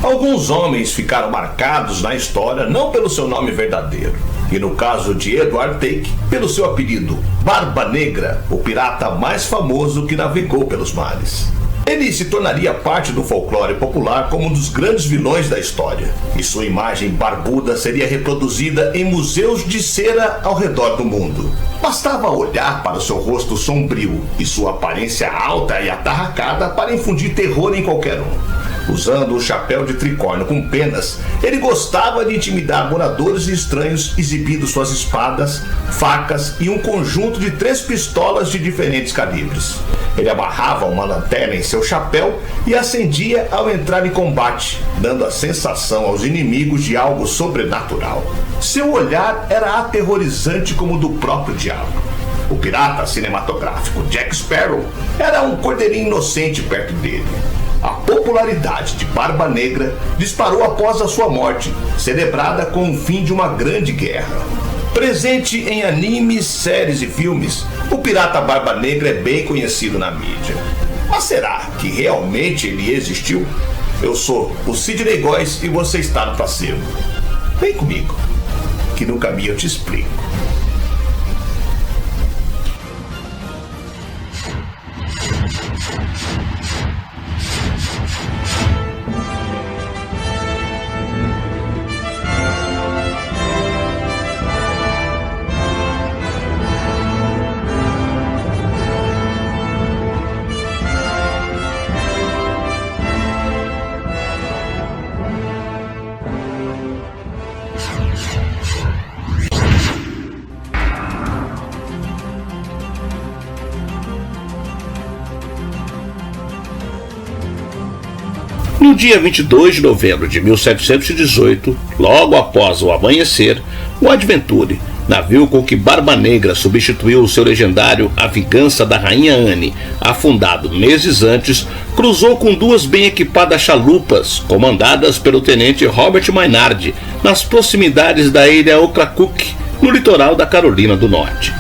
Alguns homens ficaram marcados na história não pelo seu nome verdadeiro, e no caso de Edward Take, pelo seu apelido Barba Negra, o pirata mais famoso que navegou pelos mares. Ele se tornaria parte do folclore popular como um dos grandes vilões da história, e sua imagem barbuda seria reproduzida em museus de cera ao redor do mundo. Bastava olhar para o seu rosto sombrio e sua aparência alta e atarracada para infundir terror em qualquer um. Usando um chapéu de tricórnio com penas, ele gostava de intimidar moradores estranhos, exibindo suas espadas, facas e um conjunto de 3 pistolas de diferentes calibres. Ele amarrava uma lanterna em seu chapéu e acendia ao entrar em combate, dando a sensação aos inimigos de algo sobrenatural. Seu olhar era aterrorizante como o do próprio diabo. O pirata cinematográfico Jack Sparrow era um cordeirinho inocente perto dele. A popularidade de Barba Negra disparou após a sua morte, celebrada com o fim de uma grande guerra. Presente em animes, séries e filmes, o pirata Barba Negra é bem conhecido na mídia. Mas será que realmente ele existiu? Eu sou o Sidney Góes e você está no passeio. Vem comigo, que no caminho eu te explico. No dia 22 de novembro de 1718, logo após o amanhecer, o Adventure, navio com que Barba Negra substituiu o seu legendário A Vingança da Rainha Anne, afundado meses antes, cruzou com 2 bem equipadas chalupas, comandadas pelo tenente Robert Maynard, nas proximidades da ilha Ocracoke, no litoral da Carolina do Norte.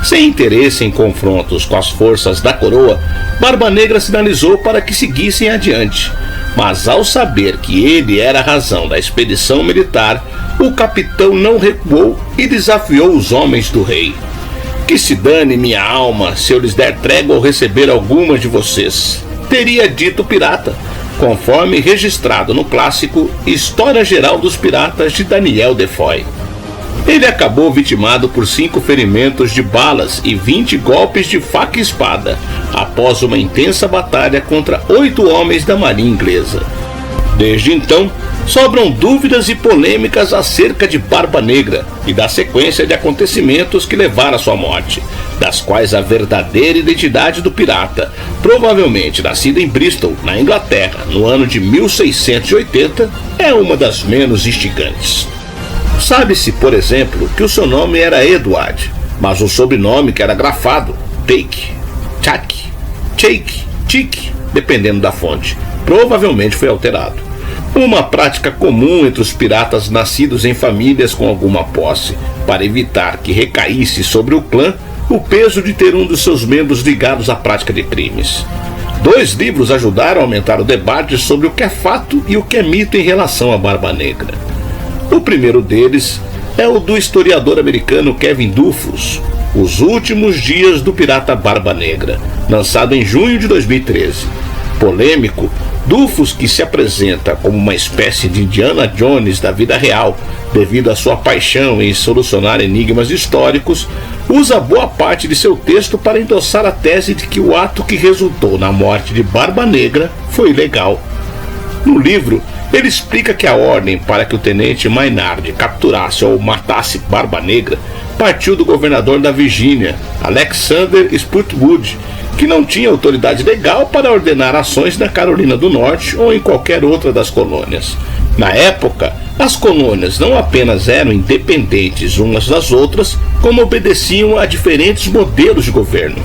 Sem interesse em confrontos com as forças da coroa, Barba Negra sinalizou para que seguissem adiante. Mas ao saber que ele era a razão da expedição militar, o capitão não recuou e desafiou os homens do rei. Que se dane minha alma se eu lhes der trégua ou receber alguma de vocês, teria dito o pirata, conforme registrado no clássico História Geral dos Piratas de Daniel Defoe. Ele acabou vitimado por 5 ferimentos de balas e 20 golpes de faca e espada, após uma intensa batalha contra 8 homens da marinha inglesa. Desde então, sobram dúvidas e polêmicas acerca de Barba Negra e da sequência de acontecimentos que levaram à sua morte, das quais a verdadeira identidade do pirata, provavelmente nascido em Bristol, na Inglaterra, no ano de 1680, é uma das menos instigantes. Sabe-se, por exemplo, que o seu nome era Edward, mas o sobrenome que era grafado, Take, Chak, Chake, Chick, dependendo da fonte, provavelmente foi alterado. Uma prática comum entre os piratas nascidos em famílias com alguma posse, para evitar que recaísse sobre o clã o peso de ter um dos seus membros ligados à prática de crimes. 2 livros ajudaram a aumentar o debate sobre o que é fato e o que é mito em relação à Barba Negra. O primeiro deles é o do historiador americano Kevin Dufus, Os Últimos Dias do Pirata Barba Negra, lançado em junho de 2013. Polêmico, Dufus, que se apresenta como uma espécie de Indiana Jones da vida real, devido à sua paixão em solucionar enigmas históricos, usa boa parte de seu texto para endossar a tese de que o ato que resultou na morte de Barba Negra foi ilegal. No livro, ele explica que a ordem para que o tenente Maynard capturasse ou matasse Barba Negra partiu do governador da Virgínia, Alexander Spotswood, que não tinha autoridade legal para ordenar ações na Carolina do Norte ou em qualquer outra das colônias. Na época, as colônias não apenas eram independentes umas das outras, como obedeciam a diferentes modelos de governo.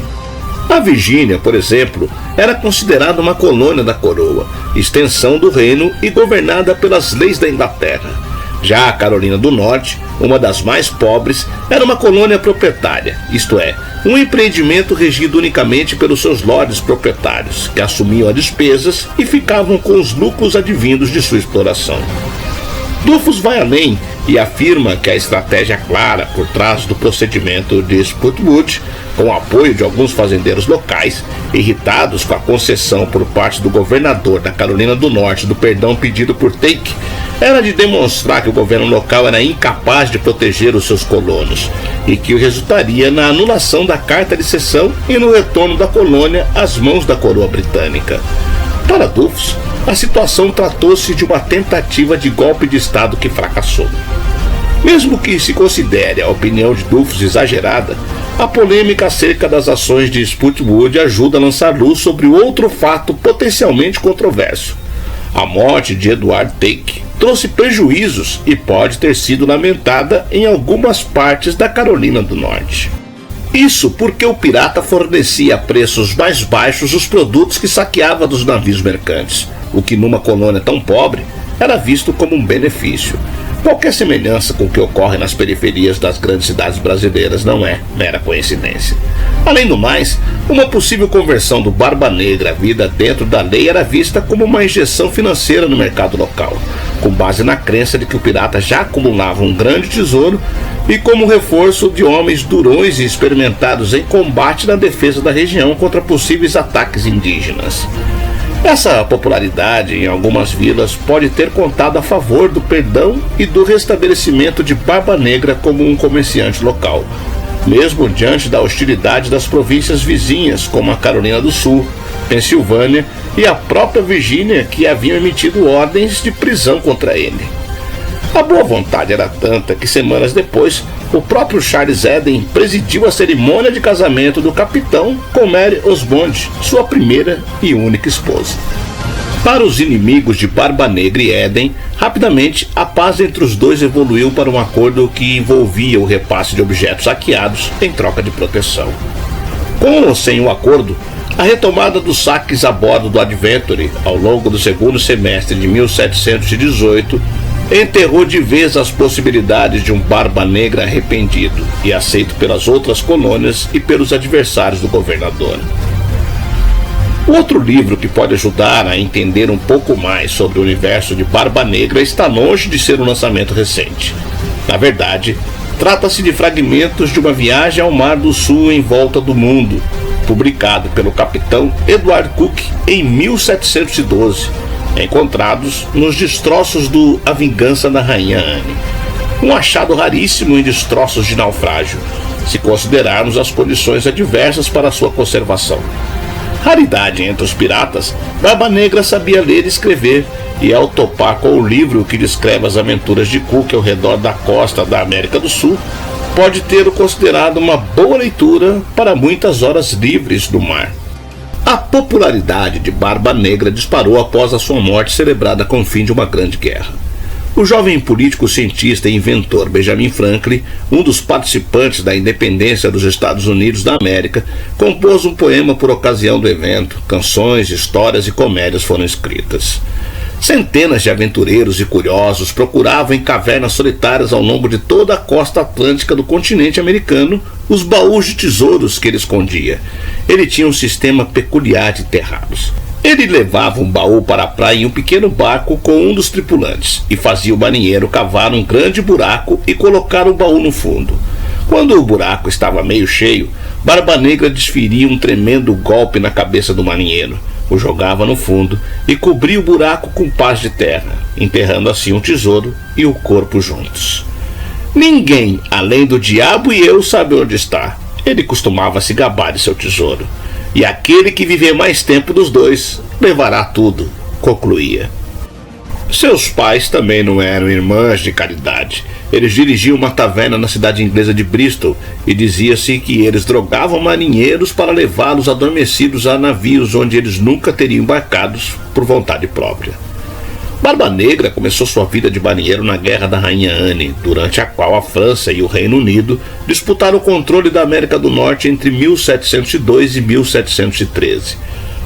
A Virgínia, por exemplo, era considerada uma colônia da coroa, extensão do reino e governada pelas leis da Inglaterra. Já a Carolina do Norte, uma das mais pobres, era uma colônia proprietária, isto é, um empreendimento regido unicamente pelos seus lordes proprietários, que assumiam as despesas e ficavam com os lucros advindos de sua exploração. Duffus vai além e afirma que a estratégia clara por trás do procedimento de Spotwood, com o apoio de alguns fazendeiros locais, irritados com a concessão por parte do governador da Carolina do Norte do perdão pedido por Take, era de demonstrar que o governo local era incapaz de proteger os seus colonos e que resultaria na anulação da carta de cessão e no retorno da colônia às mãos da coroa britânica. Para Duffus, a situação tratou-se de uma tentativa de golpe de Estado que fracassou. Mesmo que se considere a opinião de Duffus exagerada, a polêmica acerca das ações de Spotwood ajuda a lançar luz sobre outro fato potencialmente controverso. A morte de Edward Take trouxe prejuízos e pode ter sido lamentada em algumas partes da Carolina do Norte. Isso porque o pirata fornecia a preços mais baixos os produtos que saqueava dos navios mercantes, o que numa colônia tão pobre era visto como um benefício. Qualquer semelhança com o que ocorre nas periferias das grandes cidades brasileiras não é mera coincidência. Além do mais, uma possível conversão do Barba Negra à vida dentro da lei era vista como uma injeção financeira no mercado local, com base na crença de que o pirata já acumulava um grande tesouro e como reforço de homens durões e experimentados em combate na defesa da região contra possíveis ataques indígenas. Essa popularidade em algumas vilas pode ter contado a favor do perdão e do restabelecimento de Barba Negra como um comerciante local, mesmo diante da hostilidade das províncias vizinhas como a Carolina do Sul, Pensilvânia e a própria Virgínia, que haviam emitido ordens de prisão contra ele. A boa vontade era tanta que semanas depois, o próprio Charles Eden presidiu a cerimônia de casamento do capitão com Mary Osmond, sua primeira e única esposa. Para os inimigos de Barba Negra e Eden, rapidamente a paz entre os dois evoluiu para um acordo que envolvia o repasse de objetos saqueados em troca de proteção. Com ou sem o acordo, a retomada dos saques a bordo do Adventure ao longo do segundo semestre de 1718 enterrou de vez as possibilidades de um Barba Negra arrependido e aceito pelas outras colônias e pelos adversários do governador. O outro livro que pode ajudar a entender um pouco mais sobre o universo de Barba Negra está longe de ser um lançamento recente. Na verdade, trata-se de fragmentos de uma viagem ao Mar do Sul em volta do mundo, publicado pelo capitão Edward Cook em 1712, encontrados nos destroços do A Vingança da Rainha Anne. Um achado raríssimo em destroços de naufrágio, se considerarmos as condições adversas para sua conservação. Raridade entre os piratas, Barba Negra sabia ler e escrever, e ao topar com o livro que descreve as aventuras de Cook ao redor da costa da América do Sul, pode ter o considerado uma boa leitura para muitas horas livres do mar. A popularidade de Barba Negra disparou após a sua morte celebrada com o fim de uma grande guerra. O jovem político, cientista e inventor Benjamin Franklin, um dos participantes da independência dos Estados Unidos da América, compôs um poema por ocasião do evento. Canções, histórias e comédias foram escritas. Centenas de aventureiros e curiosos procuravam em cavernas solitárias ao longo de toda a costa atlântica do continente americano os baús de tesouros que ele escondia. Ele tinha um sistema peculiar de enterrados. Ele levava um baú para a praia em um pequeno barco com um dos tripulantes e fazia o marinheiro cavar um grande buraco e colocar o baú no fundo. Quando o buraco estava meio cheio, Barba Negra desferia um tremendo golpe na cabeça do marinheiro, o jogava no fundo e cobria o buraco com pás de terra, enterrando assim o tesouro e o corpo juntos. Ninguém, além do diabo e eu, sabe onde está. Ele costumava se gabar de seu tesouro. E aquele que viver mais tempo dos dois levará tudo, concluía. Seus pais também não eram irmãs de caridade. Eles dirigiam uma taverna na cidade inglesa de Bristol e dizia-se que eles drogavam marinheiros para levá-los adormecidos a navios onde eles nunca teriam embarcados por vontade própria. Barba Negra começou sua vida de marinheiro na Guerra da Rainha Anne, durante a qual a França e o Reino Unido disputaram o controle da América do Norte entre 1702 e 1713.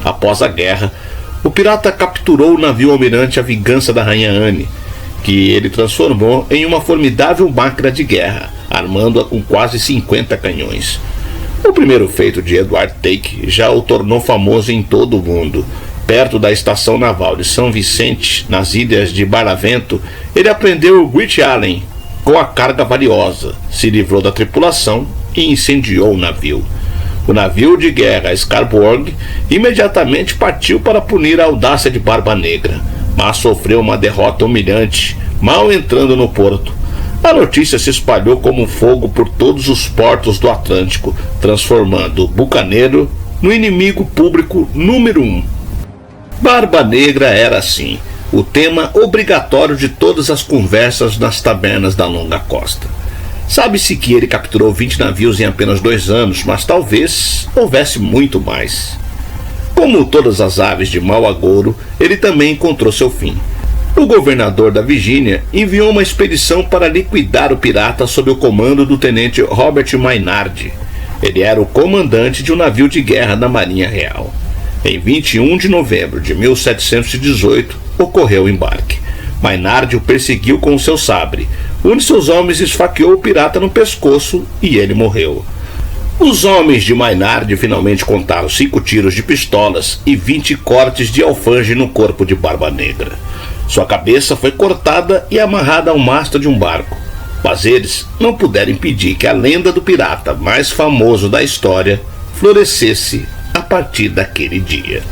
Após a guerra, o pirata capturou o navio almirante A Vingança da Rainha Anne que ele transformou em uma formidável máquina de guerra, armando-a com quase 50 canhões. O primeiro feito de Edward Take já o tornou famoso em todo o mundo. Perto da estação naval de São Vicente, nas ilhas de Barlavento, ele apreendeu o Great Allen com a carga valiosa, se livrou da tripulação e incendiou o navio. O navio de guerra Scarborough imediatamente partiu para punir a audácia de Barba Negra, mas sofreu uma derrota humilhante, mal entrando no porto. A notícia se espalhou como um fogo por todos os portos do Atlântico, transformando o bucaneiro no inimigo público número 1. Barba Negra era, assim, o tema obrigatório de todas as conversas nas tabernas da longa costa. Sabe-se que ele capturou 20 navios em apenas 2 anos, mas talvez houvesse muito mais. Como todas as aves de mau agouro, ele também encontrou seu fim. O governador da Virgínia enviou uma expedição para liquidar o pirata sob o comando do tenente Robert Maynard. Ele era o comandante de um navio de guerra da Marinha Real. Em 21 de novembro de 1718, ocorreu o embarque. Maynard o perseguiu com seu sabre. Um de seus homens esfaqueou o pirata no pescoço e ele morreu. Os homens de Maynard finalmente contaram 5 tiros de pistolas e 20 cortes de alfange no corpo de Barba Negra. Sua cabeça foi cortada e amarrada ao mastro de um barco. Mas eles não puderam impedir que a lenda do pirata mais famoso da história florescesse a partir daquele dia.